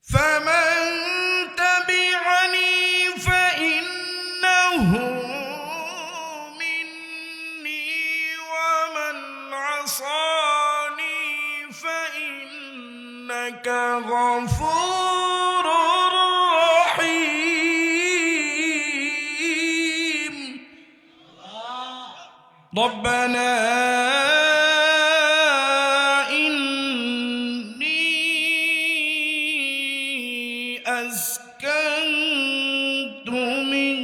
فمن تبعني فإنه مني ومن عصاني فإنك غفور رحيم. ربنا أسكنت من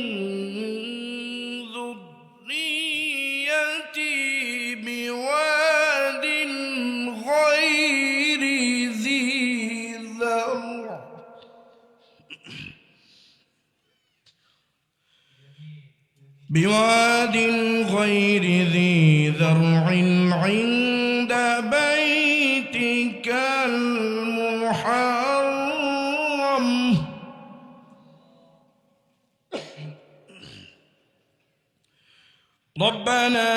ذريتي بواد غير ذي ذرع عند بيتك المحرم ربنا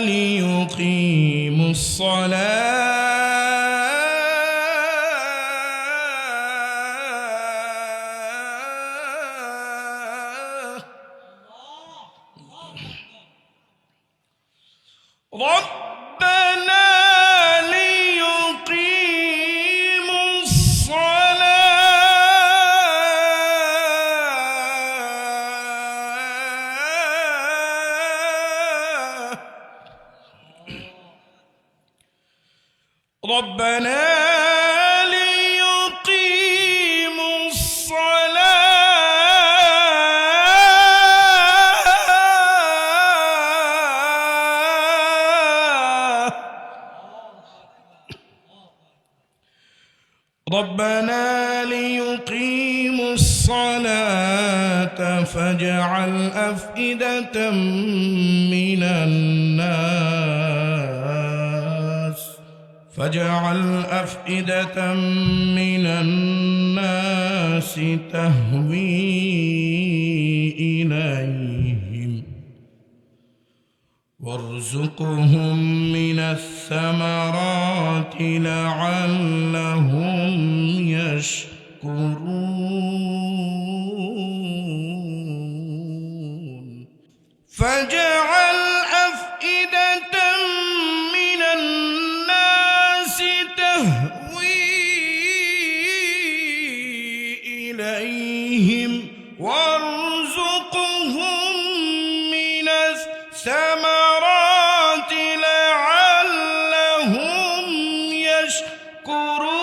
ليقيموا الصلاة ربنا ليقيموا الصلاة ربنا ليقيموا الصلاة ربنا ليقيموا الصلاة فاجعل أفئدة من الناس تهوي إليهم وارزقهم من الثمرات لعلهم يشكرون فاجعل أفئدة من الناس تهوي إليهم وارزقهم من الثمرات لعلهم يشكرون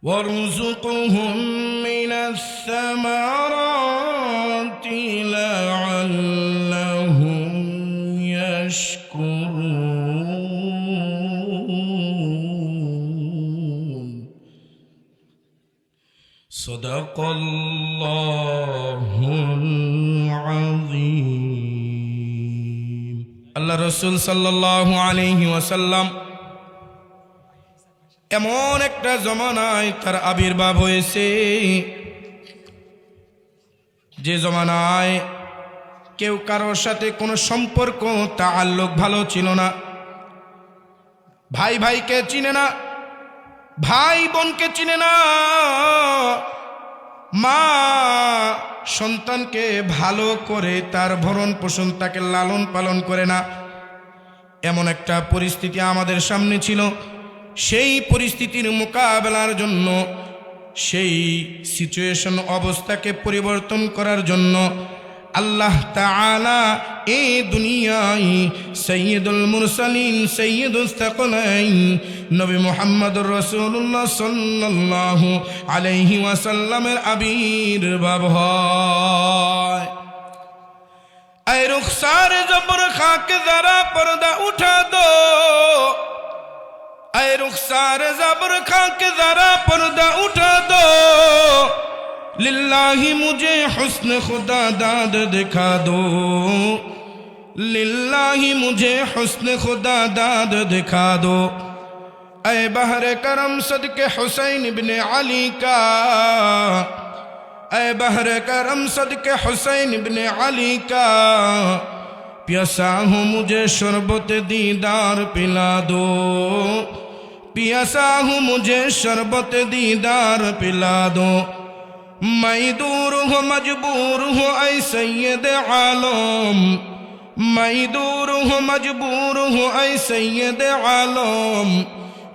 وارزقهم من الثمرات لعلهم يشكرون صدق الله العظيم. আল্লাহ রাসূল সাল্লাল্লাহু আলাইহি ওয়াসাল্লাম এমন একটা জমানায় তার আবির্ভাব হয়েছে যে জমানায় কেউ কারোর সাথে কোনো সম্পর্ক তাআল্লুক ভালো ছিল না। ভাই ভাইকে চিনে না, ভাই বোনকে চিনে না, মা সন্তানকে ভালো করে তার ভরণ পোষণ তাকে লালন পালন করে না। এমন একটা পরিস্থিতি আমাদের সামনে ছিল। সেই পরিস্থিতির মোকাবেলার জন্য, সেই সিচুয়েশন অবস্থাকে পরিবর্তন করার জন্য আল্লাহ তাআলা এই দুনিয়ায় সাইয়্যিদুল মুরসালিন সাইয়্যিদুস সাকলাইন নবী মুহাম্মদুর রাসূলুল্লাহ সাল্লাল্লাহু আলাইহি ওয়াসাল্লামের আবির্ভাব হয়। ऐ रुखसार ज़बर खाक ज़रा पर्दा उठा दो, ऐ रुखसार ज़बर खाक ज़रा पर्दा उठा दो, लिल्लाही मुझे हुस्न खुदा दाद दिखा दो, लिल्लाही मुझे हुस्न खुदा दाद दिखा दो। ऐ बहर करम सदके हुसैन इब्ने अली का, ऐ बहरे करम सदके हुसैन इब्ने अली का प्यासा हूँ मुझे शरबत दीदार पिला दो, प्यासा हूँ मुझे शरबत दीदार पिला दो। मैं दूर हूँ मजबूर हूँ ऐ सैयद आलम, मैं दूर हूँ मजबूर हूँ ऐ सैयद आलम,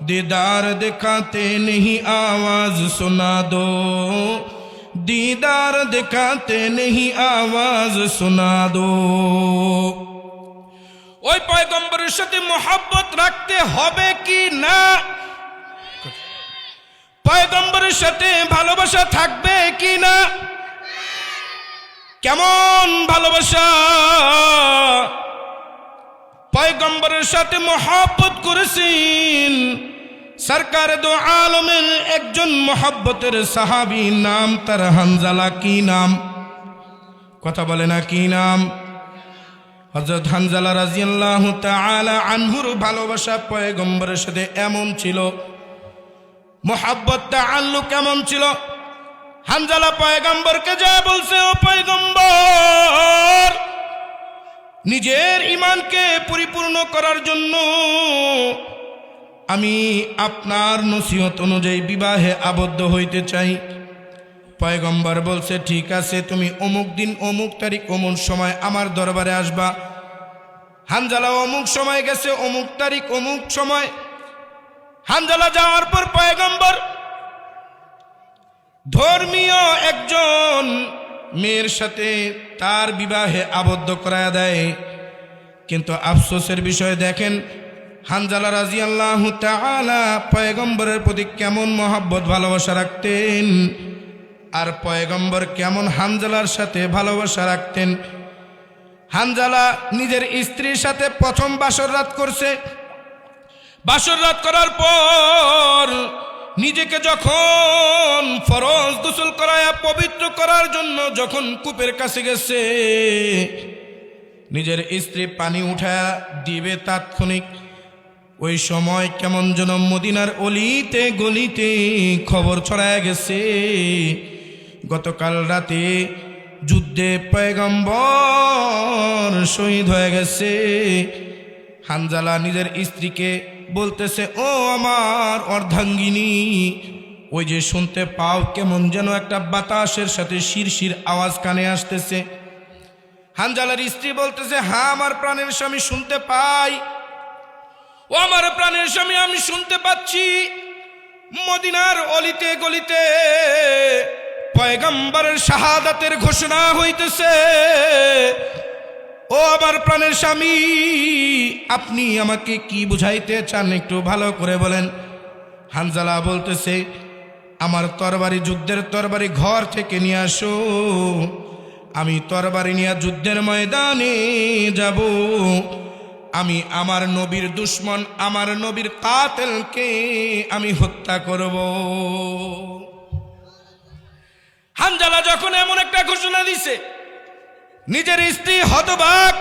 दीदार दिखाते नहीं आवाज सुना दो, दीदार दिखाते नहीं आवाज सुना दो। ওই পয়গম্বরের সাথে মোহাব্বত রাখতে হবে কি না? পয়গম্বরের সাথে ভালোবাসা থাকবে কি না? কেমন ভালোবাসা? পয়গম্বরের সাথে মোহাব্বত করেছেন সরকার দো আলমের একজন মোহাব্বতের সাহাবী, নাম তার হানজালা। কি নাম? কথা বলে না কি নাম? হযরত হানজালা রাদিয়াল্লাহু তাআলা আনহুর ভালোবাসা পয়গম্বরের সাথে এমন ছিল, মোহাব্বত তাআল্লুক কেমন ছিল? হানজালা পয়গম্বরকে যা বলছে, ও পয়গম্বর, নিজের ঈমানকে পরিপূর্ণ করার জন্য আমি আপনার নসিহত অনুযায়ী বিবাহে আবদ্ধ হইতে চাই। পয়গম্বর বলছে, ঠিক আছে, তুমি অমুক দিন অমুক তারিখ অমুক সময় আমার দরবারে আসবা। হানজালা অমুক সময় গেছে, অমুক তারিখ অমুক সময়। হানজালা যাওয়ার পর পয়গম্বর ধর্মীয় একজন মেয়ের সাথে তার বিবাহে আবদ্ধ করায়া দেয়। কিন্তু আফসোসের বিষয় দেখেন, হানজালা রাদিয়াল্লাহু তাআলা পয়গম্বরের প্রতি কেমন মহব্বত ভালোবাসা রাখতেন, আর পয়গম্বর কেমন হানজালার সাথে ভালোবাসা রাখতেন। হানজালা নিজের স্ত্রীর সাথে প্রথম বাসর রাত করছে। বাসর রাত করার পর নিজেকে যখন ফরজ গোসল করায়া পবিত্র করার জন্য যখন কূপের কাছে গেছে, নিজের স্ত্রী পানি উঠায়া দিবে তাৎক্ষণিক, ওই সময় কেমন যেন মদিনার অলিতে গলিতে খবর ছড়ায় গেছে, গতকাল রাতে যুদ্ধে পয়গম্বর শহীদ হয়ে গেছে। হানজালা নিজের স্ত্রীকে বলতেছে, ও আমার অর্ধাঙ্গিনী, ওই যে শুনতে পাও কেমন যেন একটা বাতাসের সাথে শিরশির আওয়াজ কানে আসতেছে। হানজালার স্ত্রী বলতেছে, হ্যাঁ আমার প্রাণের স্বামী শুনতে পাই, ও আমার প্রাণের স্বামী আমি শুনতে পাচ্ছি, মদিনার অলিতে গলিতে পয়গম্বরের শাহাদাতের ঘোষণা হইতেছে। ও আমার প্রাণের স্বামী, আপনি আমাকে কি বুঝাইতে চান একটু ভালো করে বলেন। হানজালা বলতেছে, আমার তরবারি, যুদ্ধের তরবারি ঘর থেকে নিয়ে আসো, আমি তরবারি নিয়ে যুদ্ধের ময়দানে যাব, আমি আমার নবীর দুশ্মন, আমার নবীর কাতেলকে আমি হত্যা করব। হানজালা যখন এমন একটা ঘোষণা দিছে, নিজের স্ত্রী হতবাক,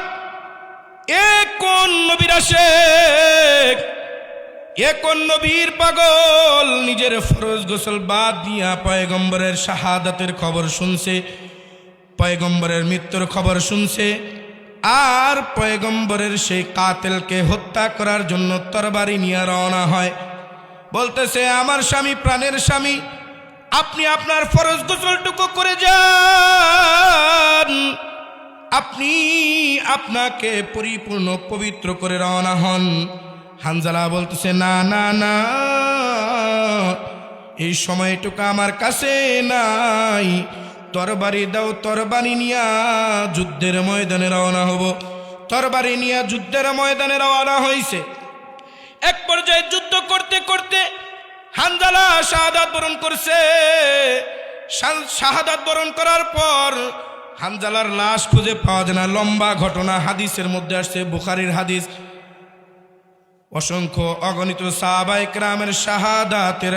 এ কোন নবীর আশেক, এ কোন নবীর পাগল, নিজের ফরজ গোসল বাদ দিয়া পয়গম্বরের শাহাদাতের খবর শুনছে, পয়গম্বরের মৃত্যুর খবর শুনছে, আর পয়গম্বরের সেই কাতেলকে হত্যা করার জন্য তরবারি নিয়ে রওনা হয়। বলতেছে, আমার স্বামী, প্রাণের স্বামী, আপনি আপনার ফরজ গোসলটুকু করে যান, আপনি আপনাকে পরিপূর্ণ পবিত্র করে রওনা হন। হানজালা বলতেছে, না না না, এই সময়টুকু আমার কাছে নাই, তরবারি দাও, তরবারি নিয়া যুদ্ধের ময়দানে রওনা হব। তরবারি নিয়া যুদ্ধের ময়দানে রওনা হইছে। এক পর্যায়ে যুদ্ধ করতে করতে হানজালা শাহাদাত বরণ করছে। শাহাদাত বরণ করার পর হানজালার লাশ খুঁজে পাওয়া যায় না। লম্বা ঘটনা, হাদিসের মধ্যে আসছে, বুখারীর হাদিস। অসংখ্য অগণিত সাহাবায়ে কেরামের শাহাদাতের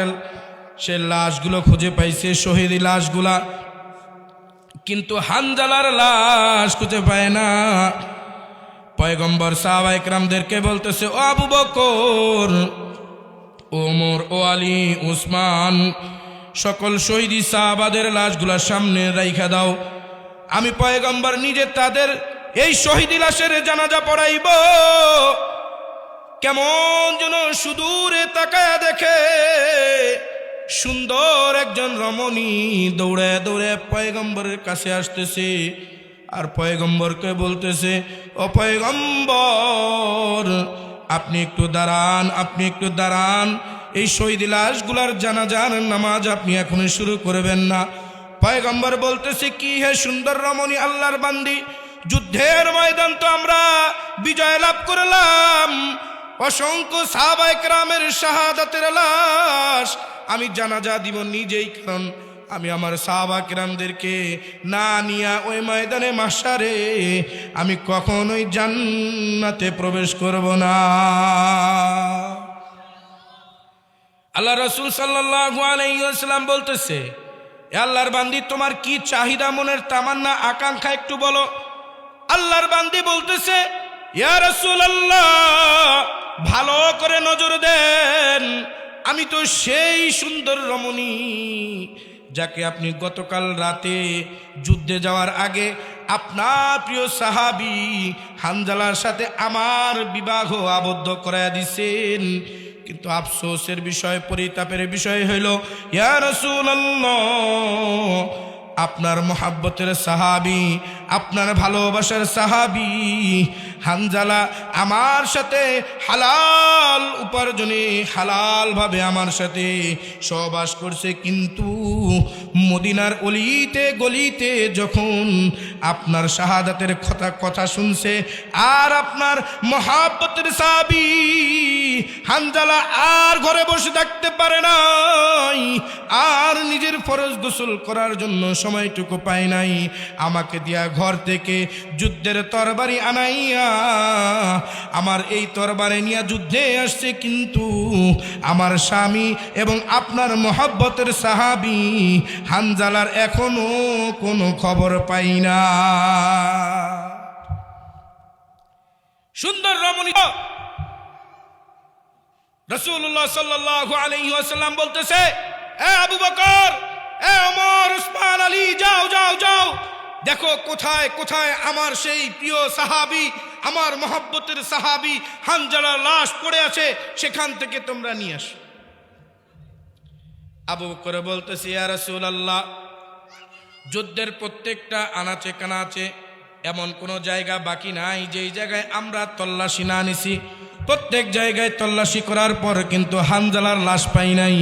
সে লাশগুলো খুঁজে পাইছে, শহীদ লাশগুলা, কিন্তু হানজালার লাশ খুঁজে পায় না। পয়গম্বর সাহাবায়ে কেরামদেরকে বলতেছে, ও আবু বকর, ও ওমর, ও আলী, উসমান, সকল শহীদ সাহাবাদের লাশগুলা সামনে রাইখা দাও। আমি পয়গম্বর নিজে তাদের এই শহীদ লাশের জানাজা পড়াইব। কেমন যেন সুদূরে তাকায়া দেখে সুন্দর একজন রমণী দৌড়ে দৌড়ে পয়গম্বরের কাছে আসতেছে, আর পয়গম্বরকে বলতেছে, ও পয়গম্বর, আপনি একটু দাঁড়ান, আপনি একটু দাঁড়ান। এই শহীদ লাশগুলার জানাজার নামাজ আপনি এখনই শুরু করবেন না। পয়গম্বর বলতেছে, কি হে সুন্দর রমণী, আল্লাহর বান্দি, যুদ্ধের ময়দান তো আমরা বিজয় লাভ করলাম, অসংখ্য সাহাবায়ে কেরামের শাহাদাতের লাশ আমি জানাজা দিব নিজেই, কারণ আমি আমার সাহাবা কেরামদেরকে না নিয়া ওই ময়দানে মাহশারে আমি কখনোই জান্নাতে প্রবেশ করব না। আল্লাহ রাসূল সাল্লাল্লাহু আলাইহি ওয়াসাল্লাম বলতেছে, এ আল্লাহর বান্দি, তোমার কি চাহিদা, মনের তামান্না, আকাঙ্ক্ষা একটু বলো। আল্লাহর বান্দি বলতেছে, ইয়া রাসূলুল্লাহ, ভালো করে নজর দেন, আমি তো সেই সুন্দর রমণী যাকে আপনি গতকাল রাতে যুদ্ধে যাওয়ার আগে আপনার প্রিয় সাহাবী হানজালার সাথে আমার বিবাহ আবদ্ধ করায়া দিছেন। কিন্তু আফসোসের বিষয়, পরিতাপের বিষয় হইল, ইয়া রাসূলুল্লাহ, আপনার মোহাব্বতের সাহাবী, আপনার ভালোবাসার সাহাবী হানজালা আমার সাথে হালাল উপার্জনে হালালভাবে আমার সাথে সহবাস করছে, কিন্তু মদিনার অলিতে গলিতে যখন আপনার শাহাদাতের কথা শুনছে, আর আপনার মোহাব্বতের সাহাবী হানজালা আর ঘরে বসে থাকতে পারে নাই, আর নিজের ফরজ গোসল করার জন্য সময়টুকু পায় নাই, আমাকে দিয়া ঘর থেকে যুদ্ধের তরবারি আনাইয়া আমার এই তরবারি নিয়ে যুদ্ধে আসছে, কিন্তু আমার স্বামী এবং আপনার মোহাব্বতের সাহাবী হানজালার এখনো কোনো খবর পাই না। সুন্দর রমণী রাসূলুল্লাহ সাল্লাল্লাহু আলাইহি ওয়াসাল্লাম বলতেছে, এ আবু বকর, এ ওমর, উসমান, আলী, যাও যাও যাও, দেখো কোথায় কোথায় আমার সেই প্রিয় সাহাবী, আমার মোহাব্বতের সাহাবী হানজালার লাশ পড়ে আছে, সেখান থেকে তোমরা নিয়ে আসো। আবু বকর বলতেছে, ইয়া রাসূলুল্লাহ, যুদ্ধের প্রত্যেকটা আনাচে কানাচে এমন কোনো জায়গা বাকি নাই যেই জায়গায় আমরা তল্লাশি না নিছি। প্রত্যেক জায়গায় তল্লাশি করার পর কিন্তু হানজালার লাশ পাই নাই।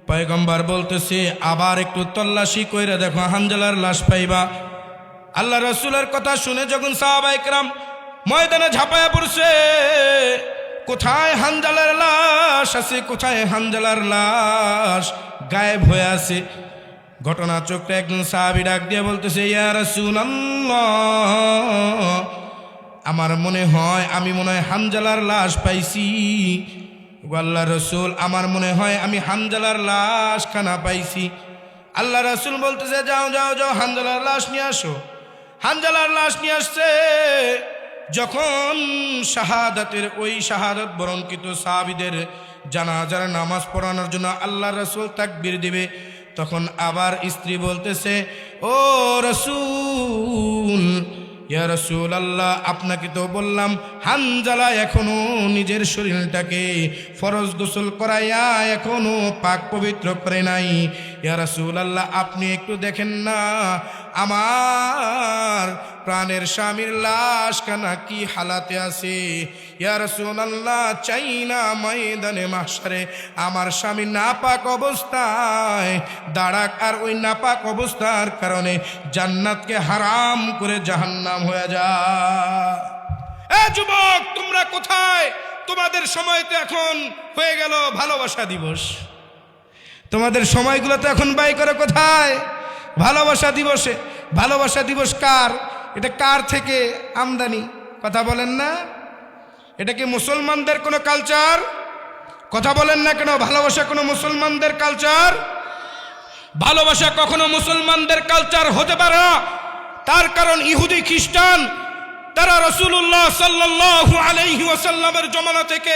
পয়গম্বর বলতেছে, আবার একটু তল্লাশি কইরা দেখো, হানজালার লাশ পাইবা। আল্লাহ রাসূলের কথা শুনে যখন সাহাবায়ে কেরাম ময়দানে ঝাঁপায়া পড়ছে, কোথায় হানজালার লাশ আছে, কোথায় হানজালার লাশ গায়েব হয়ে আছে। ঘটনা চক্রে একজন সাহাবী ডাক দিয়ে বলতেছে, ইয়া রাসূলুল্লাহ, আমার মনে হয় আমি হানজালার লাশ পাইছি। আল্লাহ রাসূল, আমার মনে হয় আমি হানজালার লাশ খানা পাইছি। আল্লাহ রাসূল বলতেছে, যাও যাও যাও, হানজালার লাশ নিয়ে আসো। হানজালার লাশ নিয়ে আসছে। যখন শাহাদাতের ওই শাহাদাত বরণকৃত সাহাবীদের জানাজার নামাজ পড়ানোর জন্য আল্লাহ রাসূল তাকবীর দিবে, তখন আবার স্ত্রী বলতেছে, ও রাসূল, ইয়া রাসূলুল্লাহ, আপনাকে তো বললাম হানজালা এখনো নিজের শরীরটাকে ফরজ গোসল করাইয়া এখনো পাক পবিত্র করে নাই। ইয়া রাসূলুল্লাহ, আপনি একটু দেখেন না আমার প্রাণের স্বামীর লাশ কানা কি হালাতে আছে। ইয়া রাসূলুল্লাহ, চাই না ময়দানে মাহশারে আমার স্বামী নাপাক অবস্থায় দাঁড়াক, আর ওই নাপাক অবস্থার কারণে জান্নাতকে হারাম করে জাহান্নাম হয়ে যায়। এ যুবক, তোমরা কোথায়? তোমাদের সময় তো এখন হয়ে গেল ভালোবাসা দিবস। তোমাদের সময়গুলো তো এখন ব্যয় করে কোথায়? ভালোবাসা দিবসে। ভালোবাসা দিবস কার? এটা কার থেকে আমদানি? কথা বলেন না। এটা কি মুসলমানদের কোনো কালচার? কথা বলেন না কেন? ভালোবাসা কোনো মুসলমানদের কালচার? ভালোবাসা কখনো মুসলমানদের কালচার হতে পারে না। তার কারণ ইহুদি খ্রিস্টান তারা রাসূলুল্লাহ সাল্লাল্লাহু আলাইহি ওয়াসাল্লামের জমানা থেকে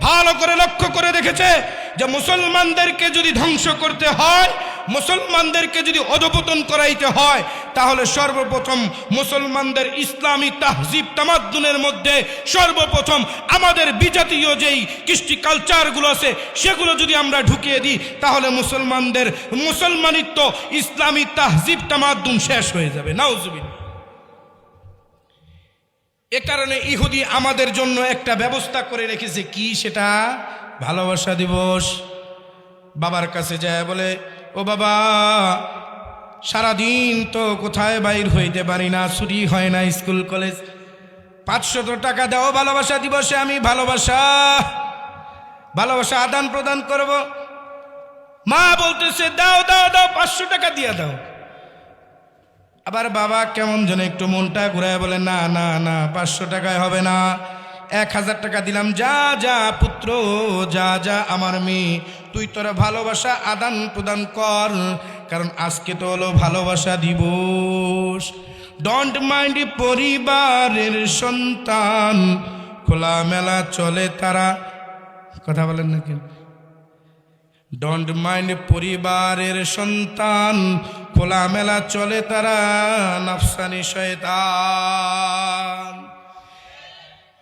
ভালো করে লক্ষ্য করে দেখেছে যে মুসলমানদেরকে যদি ধ্বংস করতে হয়, মুসলমানদেরকে যদি অধপতন করাইতে হয়, তাহলে সর্বপ্রথম মুসলমানদের ইসলামী তাহজিব তামাদ্দুনের মধ্যে সর্বপ্রথম আমাদের বিজাতীয় যেই কৃষ্টি কালচারগুলো আছে সেগুলো যদি আমরা ঢুকিয়ে দিই, তাহলে মুসলমানদের মুসলমানিত্ব ইসলামী তাহজিব তামাদ্দুন শেষ হয়ে যাবে। নাউজুবিল্লাহ। এ কারণে ইহুদি আমাদের জন্য একটা ব্যবস্থা করে রেখেছে। কি সেটা? ভালোবাসা দিবস। বাবার কাছে যায় বলে, ও বাবা, সারাদিন তো কোথায় বাইর হইতে পারি না, ছুটি হয় না স্কুল কলেজ, 500 টাকা দাও ভালোবাসা দিবসে, আমি ভালোবাসা আদান প্রদান করব। মা বলতেছে দাও দাও দাও, 500 টাকা দিয়ে দাও। আবার বাবা কেমন যেন একটু মনটা ঘুরায় বলে, না না না, 500 টাকায় হবে না, 1000 টাকা দিলাম। যা যা পুত্র, যা যা আমার মেয়ে, তুই তোর ভালোবাসা আদান প্রদান কর, কারণ আজকে তো হলো ভালোবাসা দিবস। ডোন্ট মাইন্ড পরিবারের সন্তান, খোলামেলা চলে তারা। কথা বলেন না কেন? ডোন্ট মাইন্ড পরিবারের সন্তান, খোলামেলা চলে তারা, নফসানি শয়তান।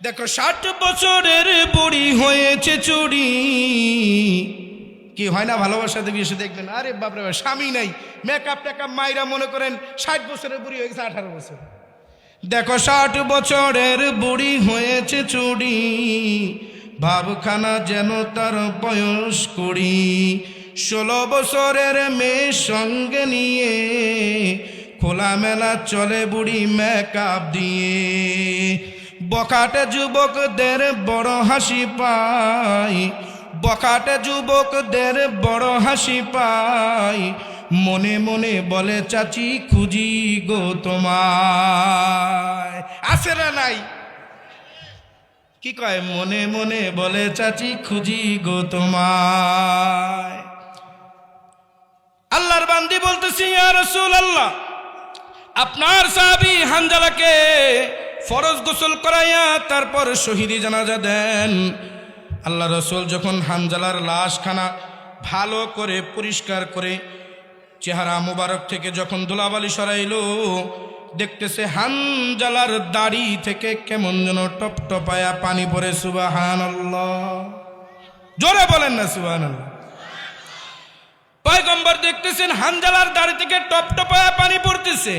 দেখো 60 বছরের বুড়ি হয়েছে চুরি। কি হয় না ভালোবাসা দেবী এসে দেখবেন, আরে বাপরে বাপ, স্বামী নাই, মেকআপ টেকআপ মাইরা মনে করেন 60 বছরের বুড়ি হয়ে গেছে 18 বছর। দেখো 60 বছরের বুড়ি হয়েছে চুরি, ভাবখানা যেন তার বয়স 20। 16 বছরের মেয়ে সঙ্গে নিয়ে খোলামেলা চলে বুড়ি মেকআপ দিয়ে। বখাটে যুবকদের বড় হাসি পায়, বখাটে যুবকদের বড় হাসি পায়, মনে মনে বলে চাচি খুঁজি গো তোমায়। আছে না নাই? কি কয়? মনে মনে বলে চাচি খুঁজি গো তোমায়। আল্লাহর বান্দি বলতেছি, ইয়া রাসূলুল্লাহ, আপনার সাহাবী হানজালাকে ফরজ গোসল করাইয়া তারপর শহীদি জানাজা দেন। আল্লাহ রাসূল যখন হানজালার লাশখানা ভালো করে পরিষ্কার করে চেহারা মুবারক থেকে যখন ধুলাবালি সরাইলো, দেখতেছে হানজালার দাড়ি থেকে কেমন যেন টপটপায়া পানি পড়ে। সুবহানাল্লাহ, জোরে বলেন না সুবহানাল্লাহ। পয়গম্বর দেখতেছেন হানজালার দাড়ি থেকে টপটপায়া পানি পড়তেছে।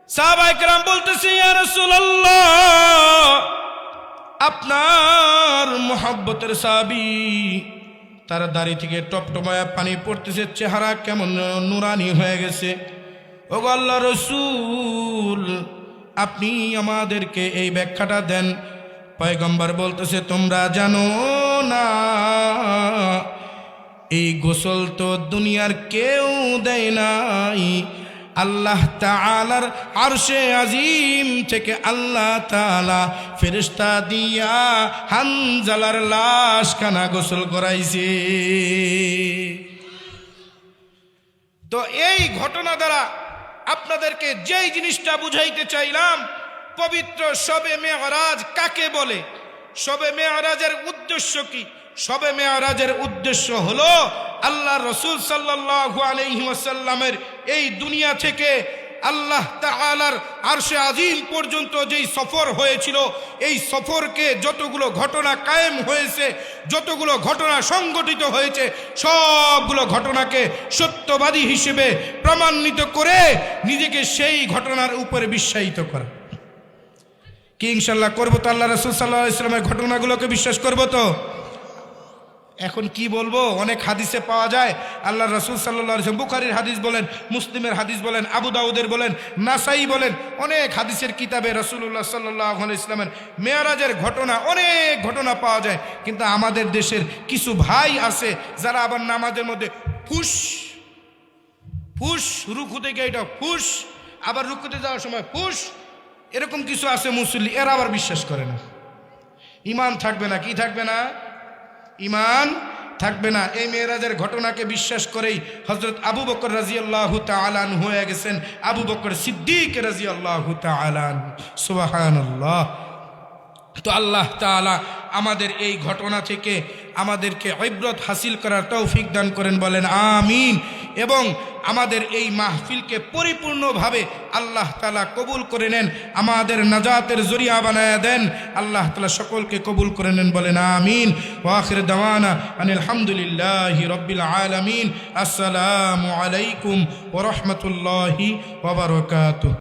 সাহাবায়ে কেরাম বলতেছে, ইয়া রাসূলুল্লাহ, আপনার মুহাব্বতের সাহাবী, তার দাড়ি থেকে টপটপায়া পানি পড়তেছে, চেহারা কেমন নুরানি হয়ে গেছে। ওগো আল্লাহর রাসূল, আপনি আমাদেরকে এই ব্যাখ্যাটা দেন। পয়গম্বর বলতেছে, তোমরা জানো না এই গোসল তো দুনিয়ার কেউ দেয় নাই, আল্লাহ তাআলার আরশে আজিম থেকে আল্লাহ তাআলা ফেরেশতা দিয়া হানজালার লাশখানা গোসল করাইছে। তো এই ঘটনা দ্বারা আপনাদেরকে যেই জিনিসটা বুঝাইতে চাইলাম, পবিত্র শবে মেরাজ কাকে বলে, শবে মেরাজের উদ্দেশ্য কি? শবে মেরাজের উদ্দেশ্য হলো আল্লাহ রাসূল সাল্লাল্লাহু আলাইহি ওয়াসাল্লামের এই দুনিয়া থেকে আল্লাহ তাআলার আরশে আজিম পর্যন্ত যেই সফর হয়েছিল, এই সফরকে যতগুলো ঘটনা কায়েম হয়েছে, যতগুলো ঘটনা সংগঠিত হয়েছে, সবগুলো ঘটনাকে সত্যবাদী হিসেবে প্রমাণিত করে নিজেকে সেই ঘটনার উপরে বিশ্বায়িত করা। কি ইনশাআল্লাহ করবো তো? আল্লাহ রাসূল সাল্লাল্লাহু আলাইহি ওয়াসাল্লামের ঘটনাগুলোকে বিশ্বাস করবো তো? এখন কি বলবো, অনেক হাদিসে পাওয়া যায় আল্লাহ রাসূল সাল্লাল্লাহু আলাইহি ওয়াসাল্লাম, বুখারীর হাদিস বলেন, মুসলিমের হাদিস বলেন, আবু দাউদের বলেন, নাসাই বলেন, অনেক হাদিসের কিতাবে রাসূলুল্লাহ সাল্লাল্লাহু আলাইহি ওয়াসাল্লামের মেরাজের ঘটনা, অনেক ঘটনা পাওয়া যায়। কিন্তু আমাদের দেশের কিছু ভাই আছে যারা আবার নামাজের মধ্যে ফুস ফুস, রুকুতে গিয়ে এটা ফুস, আবার রুকুতে যাওয়ার সময় ফুস, এরকম কিছু আছে মুসল্লি, এরা আবার বিশ্বাস করে না। ঈমান থাকবে না। কি থাকবে না? ঈমান থাকবে না। এই মেরাজের ঘটনাকে বিশ্বাস করেই হযরত আবু বকর রাদিয়াল্লাহু তাআলা আনহু হয়ে গেছেন আবু বকর সিদ্দিক রাদিয়াল্লাহু তাআলা আনহু। সুবহানাল্লাহ। তো আল্লাহ তাআলা আমাদের এই ঘটনা থেকে আমাদেরকে ইবরত হাসিল করার তৌফিক দান করেন, বলেন আমিন। এবং আমাদের এই মাহফিলকে পরিপূর্ণভাবে আল্লাহ তাআলা কবুল করে নেন, আমাদের নাজাতের জরিয়া বানায়া দেন। আল্লাহ তাআলা সকলকে কবুল করে নেন, বলেন আমিন। ওয়া আখির দাওয়ানা আনিল হামদুলিল্লাহি রাব্বিল আলামিন। আসসালামু আলাইকুম ওয়া রাহমাতুল্লাহি ওয়া বারাকাতুহু।